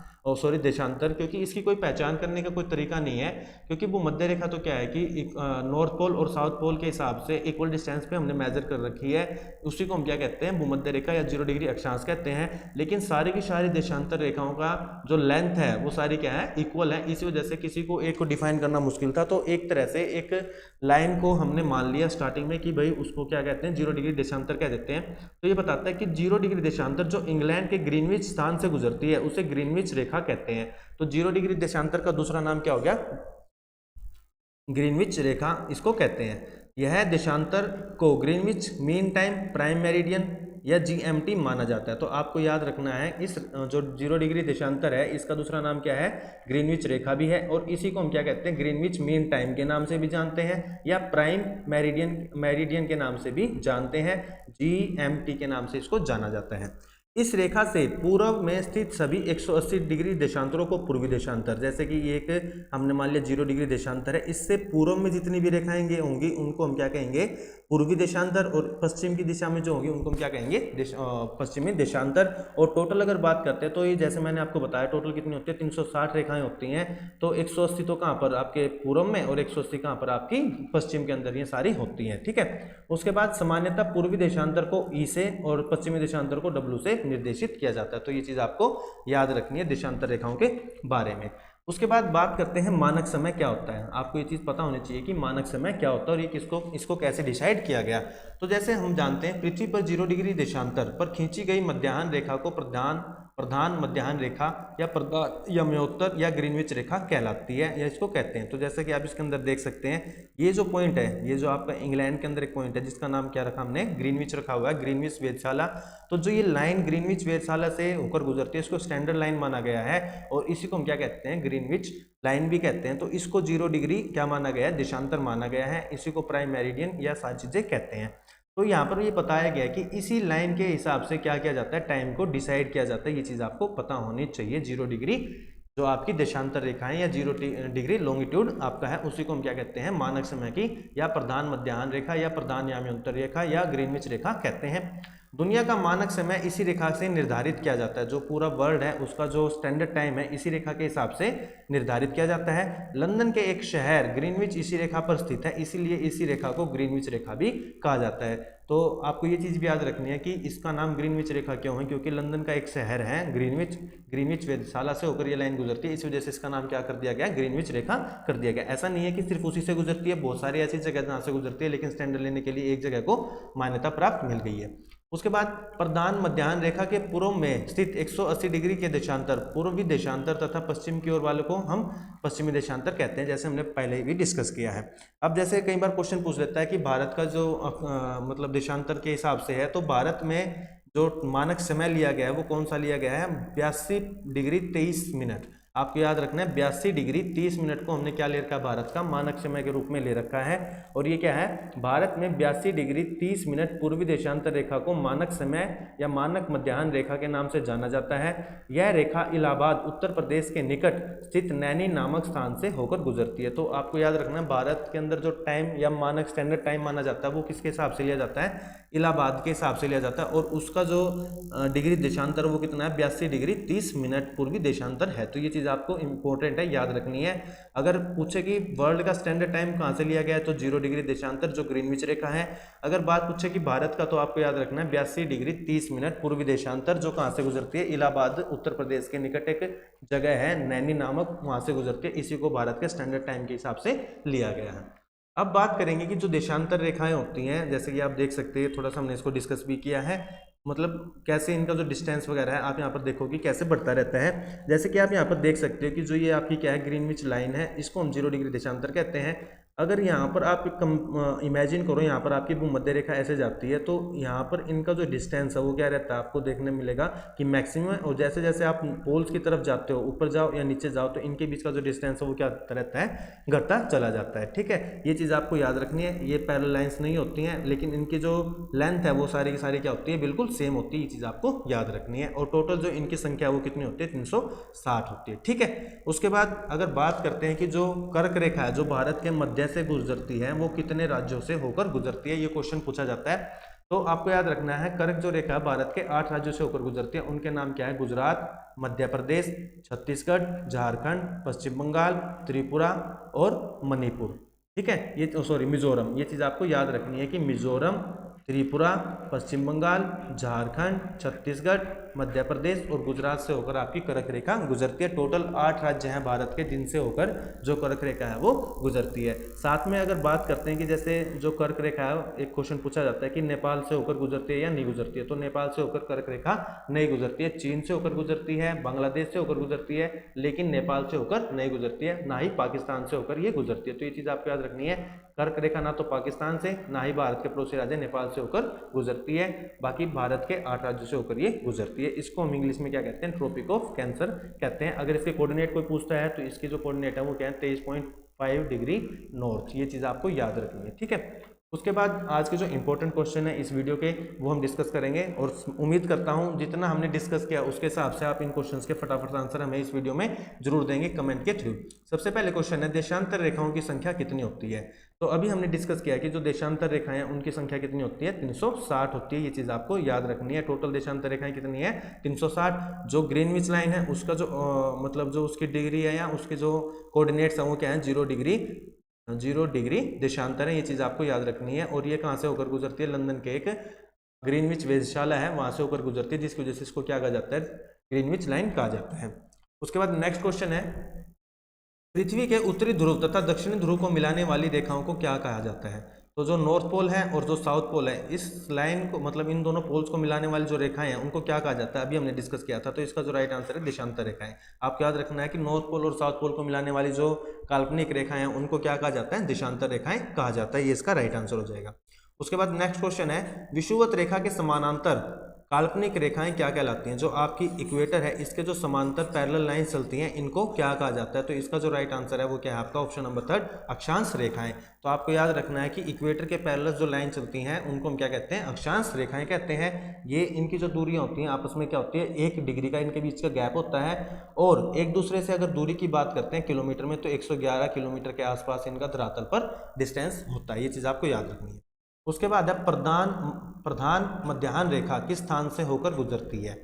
देशांतर, क्योंकि इसकी कोई पहचान करने का कोई तरीका नहीं है, क्योंकि वो मध्य रेखा तो क्या है कि नॉर्थ पोल और साउथ पोल के हिसाब से इक्वल डिस्टेंस पे हमने मेजर कर रखी है, उसी को हम क्या कहते हैं, भूमध्य रेखा या 0 डिग्री अक्षांश कहते हैं। लेकिन सारी की सारी देशांतर रेखाओं का जो लेंथ है वो सारी क्या है, इक्वल है। इसी वजह से किसी को एक को डिफाइन करना मुश्किल था, तो एक तरह से एक लाइन को हमने मान लिया स्टार्टिंग में कि भाई उसको क्या कहते हैं, 0 डिग्री देशांतर कह देते हैं। तो ये बताता है कि 0 डिग्री देशांतर जो इंग्लैंड के ग्रीनविच स्थान से गुजरती है उसे ग्रीनविच रेखा कहते हैं। तो 0 डिग्री देशांतर का दूसरा नाम क्या हो गया, ग्रीनविच रेखा इसको कहते हैं। यह देशांतर को Greenwich mean time, prime meridian या जीएमटी माना जाता है। तो आपको याद रखना है, इस जो 0 डिग्री देशांतर है इसका दूसरा नाम क्या है, ग्रीनविच रेखा भी है, और इसी को हम क्या कहते हैं, ग्रीनविच मीन टाइम के नाम से भी जानते हैं, या प्राइम मेरिडियन के नाम से भी जानते हैं, जीएमटी के नाम से इसको जाना जाता है। इस रेखा से पूर्व में स्थित सभी 180 डिग्री देशांतरों को पूर्वी देशांतर, जैसे कि ये एक हमने मान लिया 0 डिग्री देशांतर है, इससे पूर्व में जितनी भी रेखाएं होंगी उनको हम क्या कहेंगे, पूर्वी देशांतर, और पश्चिम की दिशा में जो होंगी उनको हम क्या कहेंगे, पश्चिमी देशांतर। और टोटल अगर बात करते हैं तो ये जैसे मैंने आपको बताया टोटल कितनी होती है, 360 रेखाएं होती हैं। तो 180 तो कहाँ पर आपके पूर्व में, और 180 कहाँ पर आपकी पश्चिम के अंदर, ये सारी होती हैं, ठीक है। उसके बाद सामान्यतः पूर्वी देशांतर को ई से और पश्चिमी देशांतर को डब्ल्यू से निर्देशित किया जाता है। तो ये चीज आपको याद रखनी है देशांतर रेखाओं के बारे में। उसके बाद बात करते हैं मानक समय क्या होता है। आपको ये चीज पता होनी चाहिए कि मानक समय क्या होता है और ये इसको कैसे डिसाइड किया गया। तो जैसे हम जानते हैं पृथ्वी पर 0 डिग्री देशांतर पर खींची गई मध्याह्न रेखा को प्रधान प्रधान मध्याह्न रेखा या प्रधान यमोत्तर या ग्रीनविच रेखा कहलाती है, या इसको कहते हैं। तो जैसे कि आप इसके अंदर देख सकते हैं, ये जो पॉइंट है, ये जो आपका इंग्लैंड के अंदर एक पॉइंट है जिसका नाम क्या रखा हमने, ग्रीनविच रखा हुआ है, ग्रीनविच वेधशाला। तो जो ये लाइन ग्रीनविच वेधशाला से होकर गुजरती है इसको स्टैंडर्ड लाइन माना गया है, और इसी को हम क्या कहते हैं, ग्रीनविच लाइन भी कहते हैं। तो इसको 0 डिग्री क्या माना गया है, देशांतर माना गया है, इसी को प्राइम मेरिडियन या सारी चीजें कहते हैं। तो यहाँ पर ये बताया गया कि इसी लाइन के हिसाब से क्या किया जाता है, टाइम को डिसाइड किया जाता है। ये चीज आपको पता होनी चाहिए। 0 डिग्री जो आपकी देशांतर रेखा है या 0 डिग्री लॉन्गिट्यूड आपका है, उसी को हम क्या कहते हैं, मानक समय की या प्रधान मध्याह्न रेखा या प्रधान याम्योत्तर रेखा या ग्रीनविच रेखा कहते हैं। दुनिया का मानक समय इसी रेखा से निर्धारित किया जाता है। जो पूरा वर्ल्ड है उसका जो स्टैंडर्ड टाइम है इसी रेखा के हिसाब से निर्धारित किया जाता है। लंदन के एक शहर ग्रीनविच इसी रेखा पर स्थित है, इसीलिए इसी रेखा को ग्रीनविच रेखा भी कहा जाता है। तो आपको ये चीज भी याद रखनी है कि इसका नाम ग्रीनविच रेखा क्यों है, क्योंकि लंदन का एक शहर है ग्रीनविच, ग्रीनविच वेधशाला से होकर ये लाइन गुजरती है, इस वजह से इसका नाम क्या कर दिया गया, ग्रीनविच रेखा कर दिया गया। ऐसा नहीं है कि सिर्फ उसी से गुजरती है, बहुत सारी ऐसी जगह जहाँ से गुजरती है, लेकिन स्टैंडर्ड लेने के लिए एक जगह को मान्यता प्राप्त मिल गई है। उसके बाद प्रधान मध्याह्न रेखा के पूर्व में स्थित 180 डिग्री के देशांतर, पूर्वी देशांतर तथा पश्चिम की ओर वाले को हम पश्चिमी देशांतर कहते हैं, जैसे हमने पहले भी डिस्कस किया है। अब जैसे कई बार क्वेश्चन पूछ लेता है कि भारत का जो मतलब देशांतर के हिसाब से है, तो भारत में जो मानक समय लिया गया है वो कौन सा लिया गया है, 82 डिग्री 23 मिनट। आपको याद रखना है 82 डिग्री 30 मिनट को हमने क्या ले रखा है, भारत का मानक समय के रूप में ले रखा है। और ये क्या है, भारत में 82 डिग्री 30 मिनट पूर्वी देशांतर रेखा को मानक समय या मानक मध्याह्न रेखा के नाम से जाना जाता है। यह रेखा इलाहाबाद उत्तर प्रदेश के निकट स्थित नैनी नामक स्थान से होकर गुजरती है। तो आपको याद रखना है भारत के अंदर जो टाइम या मानक स्टैंडर्ड टाइम माना जाता है वो किसके हिसाब से लिया जाता है, इलाहाबाद के हिसाब से लिया जाता है, और उसका जो डिग्री देशांतर वो कितना है, 82 डिग्री 30 मिनट पूर्वी देशांतर है। तो ये चीज आपको इंपॉर्टेंट है, याद रखनी है। अगर पूछे कि वर्ल्ड का स्टैंडर्ड टाइम कहाँ से लिया गया है, तो 0 डिग्री देशांतर जो ग्रीनविच रेखा है। अगर बात पूछे कि भारत का, तो आपको याद रखना है 82 डिग्री 30 मिनट पूर्वी देशांतर जो कहाँ से गुजरती है, इलाहाबाद उत्तर प्रदेश के निकट एक जगह है नैनी नामक, वहां से गुजरती है। इसी को भारत के स्टैंडर्ड टाइम के हिसाब से लिया गया है। अब बात करेंगे कि जो देशांतर रेखाएं होती हैं, जैसे कि आप देख सकते हैं, थोड़ा सा हमने इसको डिस्कस भी किया है, मतलब कैसे इनका जो डिस्टेंस वगैरह है आप यहाँ पर देखोगे कैसे बढ़ता रहता है। जैसे कि आप यहाँ पर देख सकते हो कि जो ये आपकी क्या है, ग्रीनविच लाइन है, इसको हम 0 डिग्री देशांतर कहते हैं। अगर यहाँ पर आप इमेजिन करो, यहाँ पर आपकी भूमध्य रेखा ऐसे जाती है, तो यहाँ पर इनका जो डिस्टेंस है वो क्या रहता है, आपको देखने मिलेगा कि मैक्सिमम, और जैसे जैसे आप पोल्स की तरफ जाते हो, ऊपर जाओ या नीचे जाओ, तो इनके बीच का जो डिस्टेंस है वो क्या रहता है, घटता चला जाता है। ठीक है, ये चीज़ आपको याद रखनी है। ये पैरेलल लाइंस नहीं होती हैं, लेकिन इनकी जो लेंथ है वो सारी की सारी क्या होती है, बिल्कुल सेम होती है। ये चीज़ आपको याद रखनी है। और टोटल जो इनकी संख्या वो कितनी होती है, 360 होती है। ठीक है, उसके बाद अगर बात करते हैं कि जो कर्क रेखा है जो भारत के मध्य से गुजरती है वो कितने राज्यों से होकर गुजरती है, ये क्वेश्चन पूछा जाता है। तो आपको याद रखना है, कर्क जो रेखा भारत के 8 राज्यों से होकर गुजरती है, उनके नाम क्या है, गुजरात, मध्य प्रदेश, छत्तीसगढ़, झारखंड, पश्चिम बंगाल, त्रिपुरा और मणिपुर। ठीक है, ये सॉरी मिजोरम। ये चीज आपको याद रखनी है कि मिजोरम, त्रिपुरा, पश्चिम बंगाल, झारखंड, छत्तीसगढ़, मध्य प्रदेश और गुजरात से होकर आपकी कर्क रेखा गुजरती है। टोटल 8 राज्य हैं भारत के जिनसे होकर जो कर्क रेखा है वो गुजरती है। साथ में अगर बात करते हैं कि जैसे जो कर्क रेखा है, एक क्वेश्चन पूछा जाता है कि नेपाल से होकर गुजरती है या नहीं गुजरती है, तो नेपाल से होकर कर्क रेखा नहीं गुजरती है। चीन से होकर गुजरती है, बांग्लादेश से होकर गुजरती है, लेकिन नेपाल से होकर नहीं गुजरती है, ना ही पाकिस्तान से होकर ये गुजरती है। तो ये चीज आपको याद रखनी है, कर्क रेखा ना तो पाकिस्तान से ना ही भारत के पड़ोसी राज्य नेपाल से होकर गुजरती है, बाकी भारत के 8 राज्यों से होकर ये गुजरती है। इसको हम इंग्लिश में क्या कहते हैं, ट्रॉपिक ऑफ कैंसर कहते हैं। अगर इसके कोऑर्डिनेट कोई पूछता है तो इसके जो कोऑर्डिनेट है वो क्या है, 23.5 डिग्री नॉर्थ। ये चीज आपको याद रखनी है। ठीक है, उसके बाद आज के जो इंपॉर्टेंट क्वेश्चन है इस वीडियो के वो हम डिस्कस करेंगे, और उम्मीद करता हूं जितना हमने डिस्कस किया उसके हिसाब से आप इन क्वेश्चंस के फटाफट आंसर हमें इस वीडियो में जरूर देंगे कमेंट के थ्रू। सबसे पहले क्वेश्चन है, देशांतर रेखाओं की संख्या कितनी होती है। तो अभी हमने डिस्कस किया कि जो देशांतर रेखाएं हैं उनकी संख्या कितनी होती है, 360 होती है। ये चीज आपको याद रखनी है। टोटल देशांतर रेखाएं कितनी है, 360। जो ग्रीनविच लाइन है उसका जो मतलब जो उसकी डिग्री है या उसके जो कोऑर्डिनेट्स है वो क्या है, 0 डिग्री देशांतर है। ये चीज आपको याद रखनी है। और ये कहाँ से होकर गुजरती है, लंदन के एक ग्रीनविच वेधशाला है वहां से होकर गुजरती है, जिसकी वजह से इसको क्या कहा जाता है, ग्रीनविच लाइन कहा जाता है। उसके बाद नेक्स्ट क्वेश्चन है, पृथ्वी के उत्तरी ध्रुव तथा दक्षिणी ध्रुव को मिलाने वाली रेखाओं को क्या कहा जाता है। तो जो नॉर्थ पोल है और जो साउथ पोल है, इस लाइन को मतलब इन दोनों पोल्स को मिलाने वाली जो रेखाएं हैं उनको क्या कहा जाता है, अभी हमने डिस्कस किया था। तो इसका जो राइट आंसर है देशांतर रेखाएं। आपको याद रखना है कि नॉर्थ पोल और साउथ पोल को मिलाने वाली जो काल्पनिक रेखाएं हैं उनको क्या कहा जाता है, देशांतर रेखाएं कहा जाता है। ये इसका राइट आंसर हो जाएगा। उसके बाद नेक्स्ट क्वेश्चन है, विषुवत रेखा के समानांतर काल्पनिक रेखाएं क्या कहलाती हैं। जो आपकी इक्वेटर है इसके जो समांतर पैरेलल लाइन चलती हैं इनको क्या कहा जाता है। तो इसका जो राइट आंसर है वो क्या है आपका, ऑप्शन नंबर 3 अक्षांश रेखाएं। तो आपको याद रखना है कि इक्वेटर के पैरेलल जो लाइन चलती हैं उनको हम क्या कहते हैं, अक्षांश रेखाएं कहते हैं। ये इनकी जो दूरियां होती हैं आपस में क्या होती है, 1 डिग्री का इनके बीच का गैप होता है। और एक दूसरे से अगर दूरी की बात करते हैं किलोमीटर में, तो 111 किलोमीटर के आसपास इनका धरातल पर डिस्टेंस होता है। ये चीज आपको याद रखनी है। उसके बाद है प्रधान मध्याह्न रेखा किस स्थान से होकर गुजरती है।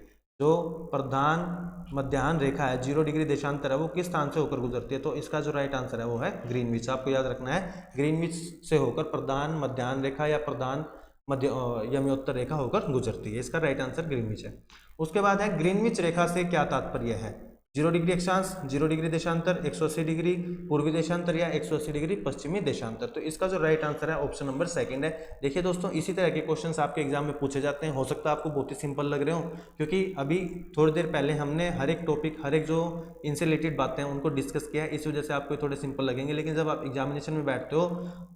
जो प्रधान मध्याह्न रेखा है 0 डिग्री देशांतर है वो किस स्थान से होकर गुजरती है। तो इसका जो राइट आंसर है वो है ग्रीनविच। आपको याद रखना है ग्रीनविच से होकर प्रधान मध्याह्न रेखा या प्रधान मध्य यमोत्तर रेखा होकर गुजरती है। इसका राइट आंसर ग्रीनविच है। उसके बाद है ग्रीनविच रेखा से क्या तात्पर्य है। 0 डिग्री अक्षांश, 0 डिग्री देशांतर, 180 डिग्री पूर्वी देशांतर या 180 डिग्री पश्चिमी देशांतर। तो इसका जो राइट आंसर है ऑप्शन नंबर 2 है। देखिए दोस्तों, इसी तरह के क्वेश्चंस आपके एग्जाम में पूछे जाते हैं। हो सकता है आपको बहुत ही सिंपल लग रहे हो, क्योंकि अभी थोड़ी देर पहले हमने हर एक टॉपिक, हर एक जो इनसे रिलेटेड बातें हैं उनको डिस्कस किया है। इस वजह से आपको थोड़े सिंपल लगेंगे, लेकिन जब आप एग्जामिनेशन में बैठते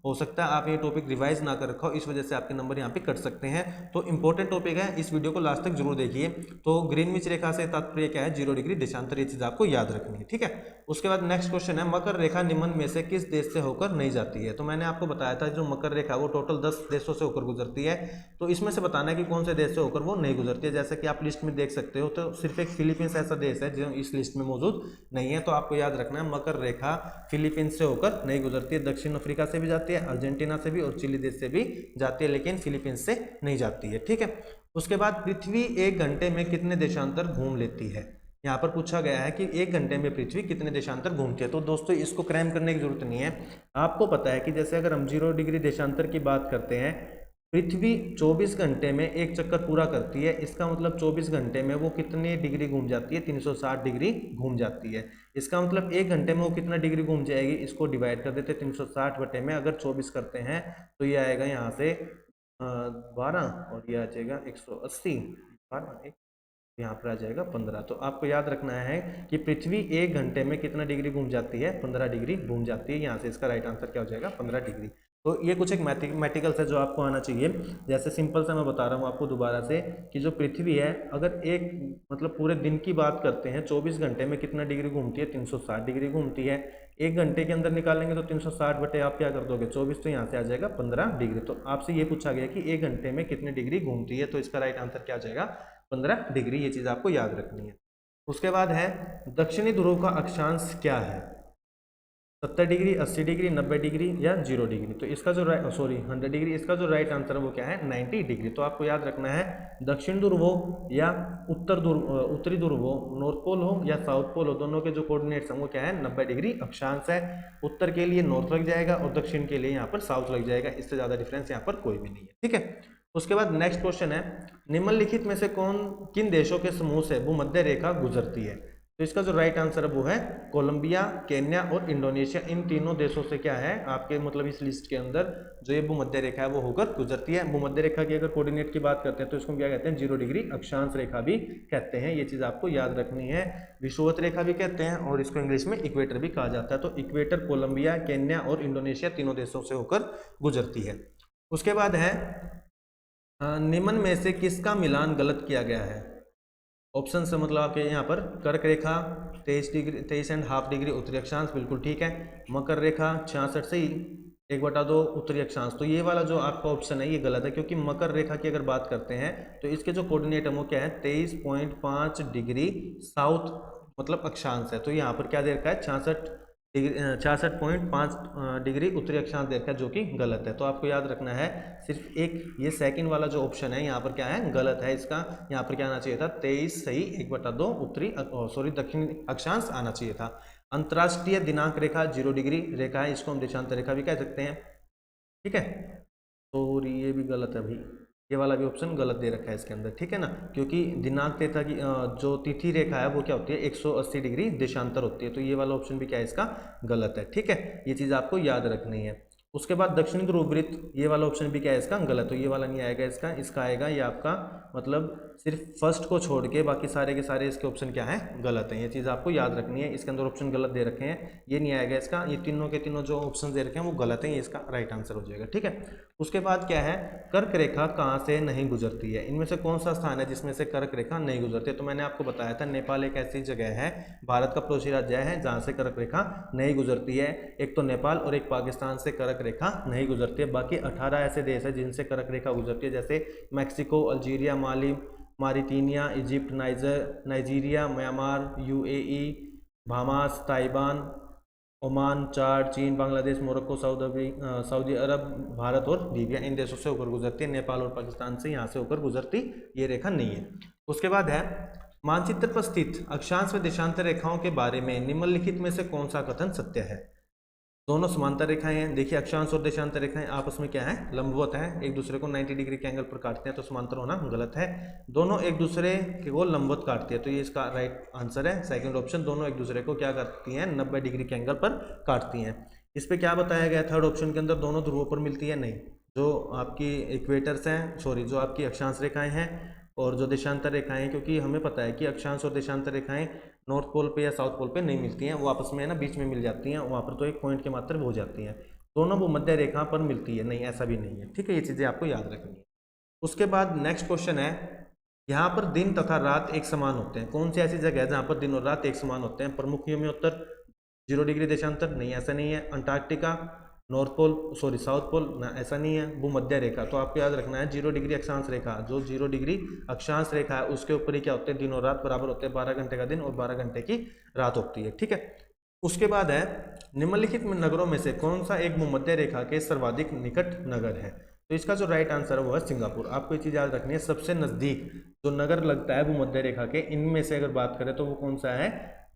हो सकता है आप ये टॉपिक रिवाइज ना कर रखा हो, इस वजह से आपके नंबर यहाँ पे कट सकते हैं। तो इंपॉर्टेंट टॉपिक है, इस वीडियो को लास्ट तक जरूर देखिए। तो ग्रीनविच रेखा से तात्पर्य क्या है, 0 डिग्री देशांतर। ये चीज आपको याद रखनी है, ठीक है। उसके बाद नेक्स्ट क्वेश्चन है, मकर रेखा निम्न में से किस देश से होकर नहीं जाती है। तो मैंने आपको बताया था जो मकर रेखा वो टोटल 10 देशों से होकर गुजरती है। तो इसमें से बताना है कि कौन से देश से होकर वो नहीं गुजरती है। जैसे कि आप लिस्ट में देख सकते हो, तो सिर्फ एक फिलीपींस ऐसा देश है जो इस लिस्ट में मौजूद नहीं है। तो आपको याद रखना है मकर रेखा फिलीपींस से होकर नहीं गुजरती है। दक्षिण अफ्रीका से भी जाती है, अर्जेंटीना से भी और चिली देश से भी जाती है, लेकिन फिलीपींस से नहीं जाती है, ठीक है। उसके बाद पृथ्वी 1 घंटे में कितने देशांतर घूम लेती है। यहाँ पर पूछा गया है कि 1 घंटे में पृथ्वी कितने देशांतर घूमती है। तो दोस्तों इसको क्रैम करने की जरूरत नहीं है। आपको पता है कि जैसे अगर हम 0 डिग्री देशांतर की बात करते हैं, पृथ्वी 24 घंटे में एक चक्कर पूरा करती है। इसका मतलब 24 घंटे में वो कितने डिग्री घूम जाती है, 360 डिग्री घूम जाती है। इसका मतलब 1 घंटे में वो कितना डिग्री घूम जाएगी, इसको डिवाइड कर देते हैं 360 बटे में अगर 24 करते हैं, तो ये आएगा यहाँ से 12 और ये आ जाएगा 180, 12 यहाँ पर आ जाएगा 15। तो आपको याद रखना है कि पृथ्वी 1 घंटे में कितना डिग्री घूम जाती है, 15 डिग्री घूम जाती है। यहाँ से इसका राइट आंसर क्या हो जाएगा, 15 डिग्री। तो ये कुछ एक मैथमेटिकल्स है जो आपको आना चाहिए। जैसे सिंपल से मैं बता रहा हूँ आपको दोबारा से कि जो पृथ्वी है अगर एक मतलब पूरे दिन की बात करते हैं, 24 घंटे में कितना डिग्री घूमती है, 360 डिग्री घूमती है। 1 घंटे के अंदर निकालेंगे तो 360 बटे आप क्या कर दोगे 24, तो यहाँ से आ जाएगा 15 डिग्री। तो आपसे ये पूछा गया कि 1 घंटे में कितने डिग्री घूमती है, तो इसका राइट आंसर क्या आ जाएगा, 15 डिग्री। ये चीज़ आपको याद रखनी है। उसके बाद है दक्षिणी ध्रुव का अक्षांश क्या है, 70 डिग्री, 80 डिग्री, 90 डिग्री या 0 डिग्री। तो इसका जो 100 डिग्री, इसका जो राइट आंसर है वो क्या है, 90 डिग्री। तो आपको याद रखना है दक्षिण ध्रुव हो या उत्तरी ध्रुव हो, नॉर्थ पोल हो या साउथ पोल हो, दोनों के जो कोऑर्डिनेट्स हैं वो क्या है, 90 डिग्री अक्षांश है। उत्तर के लिए नॉर्थ लग जाएगा और दक्षिण के लिए यहाँ पर साउथ लग जाएगा। इससे ज्यादा डिफरेंस यहाँ पर कोई भी नहीं है, ठीक है। उसके बाद नेक्स्ट क्वेश्चन है, निम्नलिखित में से किन देशों के समूह से भूमध्य रेखा गुजरती है। तो इसका जो राइट आंसर है वो है कोलंबिया, केन्या और इंडोनेशिया। इन तीनों देशों से क्या है आपके मतलब इस लिस्ट के अंदर जो ये भूमध्य रेखा है वो होकर गुजरती है। भूमध्य रेखा की अगर कोऑर्डिनेट की बात करते हैं तो इसको क्या कहते हैं, 0 डिग्री अक्षांश रेखा भी कहते हैं। ये चीज आपको याद रखनी है। विषुवत रेखा भी कहते हैं और इसको इंग्लिश में इक्वेटर भी कहा जाता है। तो इक्वेटर कोलंबिया, केन्या और इंडोनेशिया तीनों देशों से होकर गुजरती है। उसके बाद है निम्न में से किसका मिलान गलत किया गया है। ऑप्शन से मतलब आपके यहाँ पर कर्क रेखा 23.5 डिग्री उत्तरी अक्षांश, बिल्कुल ठीक है। मकर रेखा 66 से 1/2 उत्तरी अक्षांश, तो ये वाला जो आपका ऑप्शन है ये गलत है, क्योंकि मकर रेखा की अगर बात करते हैं तो इसके जो कोऑर्डिनेट है वो क्या है, 23.5 डिग्री साउथ मतलब अक्षांश है। तो यहाँ पर क्या दे रखा है, 66.5 डिग्री उत्तरी अक्षांश दे रखा है, जो कि गलत है। तो आपको याद रखना है सिर्फ एक ये सेकंड वाला जो ऑप्शन है यहाँ पर क्या है, गलत है। इसका यहाँ पर क्या आना चाहिए था, 23 सही 1/2 उत्तरी दक्षिणी अक्षांश आना चाहिए था। अंतरराष्ट्रीय दिनांक रेखा 0 डिग्री रेखा है, इसको हम देशांतर रेखा भी कह सकते हैं, ठीक है। तो ये भी गलत है भाई, ये वाला भी ऑप्शन गलत दे रखा है इसके अंदर, ठीक है ना, क्योंकि दिनांक रेखा की जो तिथि रेखा है वो क्या होती है, 180 डिग्री देशांतर होती है। तो ये वाला ऑप्शन भी क्या है इसका गलत है, ठीक है। ये चीज आपको याद रखनी है। उसके बाद दक्षिण ध्रुव वृत्त, ये वाला ऑप्शन भी क्या है इसका गलत, तो ये वाला नहीं आएगा इसका, इसका आएगा ये आपका मतलब सिर्फ फर्स्ट को छोड़ के बाकी सारे के सारे इसके ऑप्शन क्या है गलत हैं। ये चीज़ आपको याद रखनी है, इसके अंदर ऑप्शन गलत दे रखे हैं, ये नहीं आएगा इसका, ये तीनों के तीनों जो ऑप्शन दे रखे हैं वो गलत हैं, ये इसका राइट आंसर हो जाएगा। ठीक है, उसके बाद क्या है, कर्क रेखा कहाँ से नहीं गुजरती है, इनमें से कौन सा स्थान है जिसमें से कर्क रेखा नहीं गुजरती है। तो मैंने आपको बताया था नेपाल एक ऐसी जगह है, भारत का पड़ोसी राज्य है जहाँ से कर्क रेखा नहीं गुजरती है। एक तो नेपाल और एक पाकिस्तान से कर्क रेखा नहीं गुजरती है। बाकी 18 ऐसे देश है जिनसे कर्क रेखा गुजरती है, जैसे Mexico, Algeria, Mali, Mauritania, Egypt, Nigeria, Myanmar, UAE, Bahamas, Taiwan, Oman, Chad, चीन, बांग्लादेश, मोरक्को, सऊदी अरब, भारत और लीबिया, इन देशों से होकर गुजरती है। नेपाल और पाकिस्तान से यहाँ से होकर गुजरती ये रेखा नहीं है। उसके बाद है मानचित्र पर स्थित अक्षांश व देशांतर रेखाओं के बारे में निम्नलिखित में से कौन सा कथन सत्य है। दोनों समांतर रेखाएं हैं, देखिए अक्षांश और देशांतर रेखाएं आपस में क्या है लंबवत है, एक दूसरे को 90 डिग्री के एंगल पर काटते हैं, तो समांतर होना गलत है। दोनों एक दूसरे को लंबवत काटती है, तो ये इसका राइट आंसर है सेकंड ऑप्शन, दोनों एक दूसरे को क्या करती हैं 90 डिग्री के एंगल पर काटती हैं। इस पर क्या बताया गया थर्ड ऑप्शन के अंदर, दोनों ध्रुवों पर मिलती है, नहीं, जो आपकी इक्वेटर्स हैं जो आपकी अक्षांश रेखाएं हैं और जो देशांतर रेखाएं हैं, क्योंकि हमें पता है कि अक्षांश और देशांतर रेखाएं नॉर्थ पोल पे या साउथ पोल पे नहीं मिलती हैं, वो आपस में है ना बीच में मिल जाती हैं, वहाँ पर तो एक पॉइंट के मात्र हो जाती हैं। दोनों भूमध्य रेखा पर मिलती है, नहीं ऐसा भी नहीं है। ठीक है, ये चीज़ें आपको याद रखनी है। उसके बाद नेक्स्ट क्वेश्चन है, यहाँ पर दिन तथा रात एक समान होते हैं, कौन सी ऐसी जगह है जहाँ पर दिन और रात एक समान होते हैं। प्रमुख में उत्तर 0 डिग्री देशांतर, नहीं ऐसा नहीं है। Antarctica, north pole south pole, ना ऐसा नहीं है। भूमध्य रेखा, तो आपको याद रखना है 0 डिग्री अक्षांश रेखा, जो 0 डिग्री अक्षांश रेखा है उसके ऊपर ही क्या होते हैं दिन और रात बराबर होते हैं, 12 घंटे का दिन और 12 घंटे की रात होती है। ठीक है, उसके बाद है निम्नलिखित नगरों में से कौन सा एक भूमध्य रेखा के सर्वाधिक निकट नगर है। तो इसका जो राइट आंसर है वो है सिंगापुर। आपको ये चीज़ याद रखनी है, सबसे नज़दीक जो नगर लगता है भूमध्य रेखा के, इनमें से अगर बात करें तो वो कौन सा है,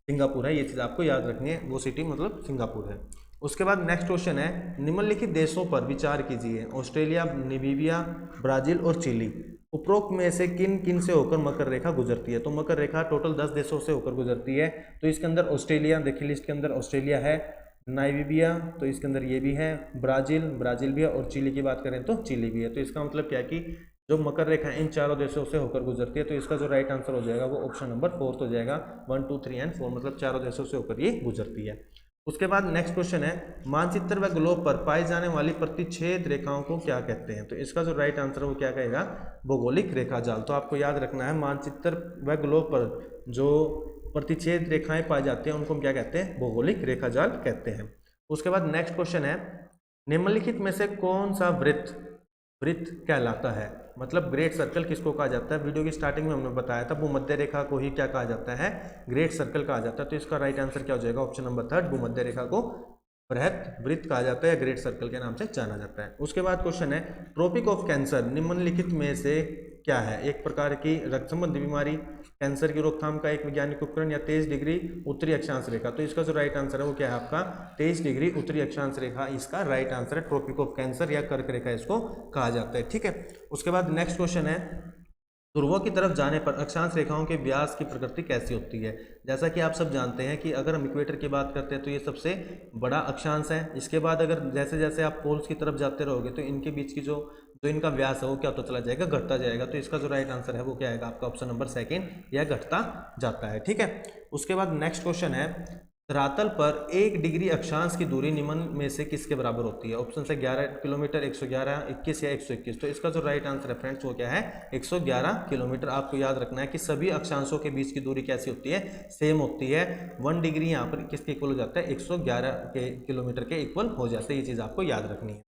सिंगापुर है। ये चीज़ आपको याद रखनी है, वो सिटी मतलब सिंगापुर है। उसके बाद नेक्स्ट क्वेश्चन है, निम्नलिखित देशों पर विचार कीजिए, ऑस्ट्रेलिया, नामीबिया, ब्राजील और चिली, उपरोक्त में से किन किन से होकर मकर रेखा गुजरती है। तो मकर रेखा टोटल 10 देशों से होकर गुजरती है। तो इसके अंदर ऑस्ट्रेलिया, देखिए लिस्ट के अंदर ऑस्ट्रेलिया है, नामीबिया तो इसके अंदर ये भी है, ब्राजील भी है, और चिली की बात करें तो चिली भी है। तो इसका मतलब क्या है कि जो मकर रेखा इन चारों देशों से होकर गुजरती है, तो इसका जो राइट आंसर हो जाएगा वो ऑप्शन नंबर 4 हो जाएगा। 1, 2, 3 एंड 4 मतलब चारों देशों से होकर ये गुजरती है। उसके बाद नेक्स्ट क्वेश्चन है, मानचित्र व ग्लोब पर पाई जाने वाली प्रतिच्छेद रेखाओं को क्या कहते हैं। तो इसका जो राइट आंसर है वो क्या कहेगा, भौगोलिक रेखा जाल। तो आपको याद रखना है मानचित्र व ग्लोब पर जो प्रतिच्छेद रेखाएं पाई जाती हैं उनको हम क्या कहते हैं, भौगोलिक रेखा जाल कहते हैं। उसके बाद नेक्स्ट क्वेश्चन है, निम्नलिखित में से कौन सा वृत्त कहलाता है, मतलब ग्रेट सर्कल किसको कहा जाता है। वीडियो की स्टार्टिंग में हमने बताया था भूमध्य रेखा को ही क्या कहा जाता है, ग्रेट सर्कल कहा जाता है। तो इसका राइट आंसर क्या हो जाएगा, ऑप्शन नंबर 3, भूमध्य रेखा को बृहत वृत्त कहा जाता है या ग्रेट सर्कल के नाम से जाना जाता है। उसके बाद क्वेश्चन है, ट्रॉपिक ऑफ कैंसर निम्नलिखित में से क्या है, एक प्रकार की रक्त संबंधी बीमारी, कैंसर की रोकथाम का एक वैज्ञानिक उपकरण, या 23 डिग्री उत्तरी अक्षांश रेखा। तो इसका जो राइट आंसर है वो क्या है आपका 23 डिग्री उत्तरी अक्षांश रेखा, इसका राइट आंसर है। ट्रॉपिक ऑफ कैंसर या कर्क रेखा इसको कहा जाता है। ठीक है, उसके बाद नेक्स्ट क्वेश्चन है, ध्रुवों की तरफ जाने पर अक्षांश रेखाओं के व्यास की प्रकृति कैसी होती है। जैसा कि आप सब जानते हैं कि अगर हम इक्वेटर की बात करते हैं तो ये सबसे बड़ा अक्षांश है। इसके बाद अगर जैसे जैसे आप पोल्स की तरफ जाते रहोगे तो इनके बीच की जो इनका व्यास है वो क्या होता चला जाएगा, घटता जाएगा। तो इसका जो राइट आंसर है वो क्या आएगा आपका ऑप्शन नंबर 2, या घटता जाता है। ठीक है, उसके बाद नेक्स्ट क्वेश्चन है, धरातल पर 1 डिग्री अक्षांश की दूरी निम्न में से किसके बराबर होती है। ऑप्शन से 11 किलोमीटर, 111, 21 या 121। तो इसका जो राइट आंसर है फ्रेंड्स वो क्या है, 111 किलोमीटर। आपको याद रखना है कि सभी अक्षांशों के बीच की दूरी कैसी होती है, सेम होती है। 1 डिग्री यहाँ पर किसके इक्वल हो जाता है, 111 किलोमीटर के इक्वल हो जाता है। ये चीज़ आपको याद रखनी है।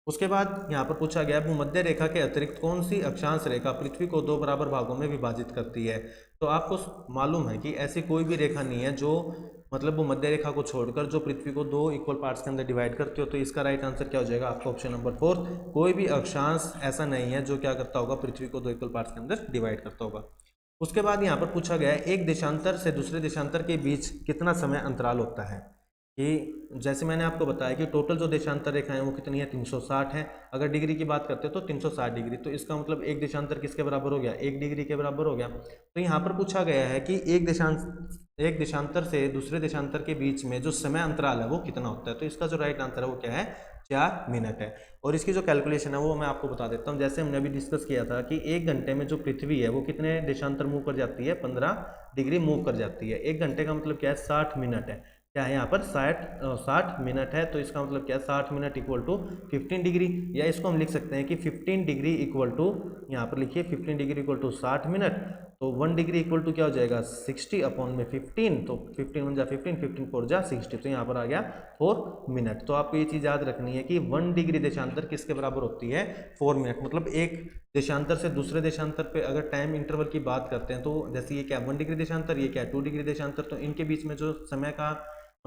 उसके बाद यहाँ पर पूछा गया, भूमध्य रेखा के अतिरिक्त कौन सी अक्षांश रेखा पृथ्वी को 2 बराबर भागों में विभाजित करती है। तो आपको मालूम है कि ऐसी कोई भी रेखा नहीं है जो मतलब भूमध्य रेखा को छोड़कर जो पृथ्वी को 2 इक्वल पार्ट्स के अंदर डिवाइड करती हो। तो इसका राइट आंसर क्या हो जाएगा आपका ऑप्शन नंबर 4, कोई भी अक्षांश ऐसा नहीं है जो क्या करता होगा, पृथ्वी को 2 इक्वल पार्ट्स के अंदर डिवाइड करता होगा। उसके बाद यहाँ पर पूछा गया है, एक देशांतर से दूसरे देशांतर के बीच कितना समय अंतराल होता है। कि जैसे मैंने आपको बताया कि टोटल जो देशांतर रेखाएं वो कितनी है, 360 है। अगर डिग्री की बात करते हैं तो 360 डिग्री। तो इसका मतलब एक देशांतर किसके बराबर हो गया, 1 डिग्री के बराबर हो गया। तो यहाँ पर पूछा गया है कि एक देशांतर से दूसरे देशांतर के बीच में जो समय अंतराल है वो कितना होता है। तो इसका जो राइट आंसर है वो क्या है, 4 मिनट है। और इसकी जो कैलकुलेशन है वो मैं आपको बता देता हूँ। जैसे हमने अभी डिस्कस किया था कि 1 घंटे में जो पृथ्वी है वो कितने देशांतर मूव कर जाती है, 15 डिग्री मूव कर जाती है। 1 घंटे का मतलब क्या है, 60 मिनट है। क्या है यहाँ पर 60 मिनट है, तो इसका मतलब क्या है, 60 मिनट इक्वल टू 15 डिग्री। या इसको हम लिख सकते हैं कि 15 डिग्री इक्वल टू, यहाँ पर लिखिए 15 डिग्री इक्वल टू 60 मिनट। तो 1 डिग्री इक्वल टू क्या हो जाएगा, 60 अपॉन में 15, तो 15 1 जा 15, 15 4 जा 60, तो यहाँ पर आ गया 4 मिनट। तो आपको ये चीज़ याद रखनी है कि 1 डिग्री देशांतर किसके बराबर होती है, 4 मिनट। मतलब एक देशांतर से दूसरे देशांतर पे अगर टाइम इंटरवल की बात करते हैं, तो जैसे ये क्या 1 डिग्री देशांतर, ये क्या 2 डिग्री देशांतर, तो इनके बीच में जो समय का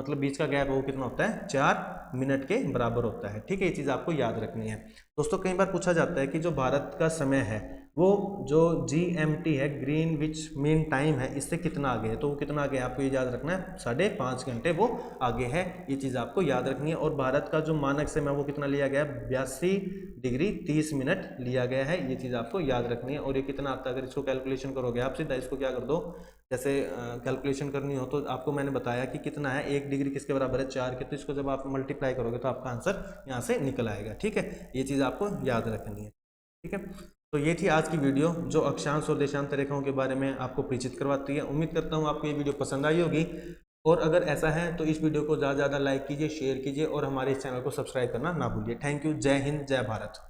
मतलब बीच का गैप है वो कितना होता है, 4 मिनट के बराबर होता है। ठीक है, ये चीज़ आपको याद रखनी है। दोस्तों कई बार पूछा जाता है कि जो भारत का समय है वो जो GMT है, ग्रीनविच मीन टाइम है, इससे कितना आगे है, तो वो कितना आगे है आपको ये याद रखना है, 5.5 घंटे वो आगे है। ये चीज़ आपको याद रखनी है। और भारत का जो मानक समय वो कितना लिया गया है, 82 डिग्री 30 मिनट लिया गया है। ये चीज़ आपको याद रखनी है। और ये कितना आता है, अगर इसको कैलकुलेशन करोगे आप सीधा इसको क्या कर दो, जैसे कैलकुलेशन करनी हो तो आपको मैंने बताया कि कितना है, 1 डिग्री किसके बराबर है, 4 के, तो इसको जब आप मल्टीप्लाई करोगे तो आपका आंसर यहाँ से निकल आएगा। ठीक है, ये चीज़ आपको याद रखनी है। ठीक है, तो ये थी आज की वीडियो जो अक्षांश और देशांतर रेखाओं के बारे में आपको परिचित करवाती है। उम्मीद करता हूँ आपको ये वीडियो पसंद आई होगी। और अगर ऐसा है तो इस वीडियो को ज़्यादा से ज़्यादा लाइक कीजिए, शेयर कीजिए और हमारे इस चैनल को सब्सक्राइब करना ना भूलिए। Thank you. जय हिंद, जय भारत।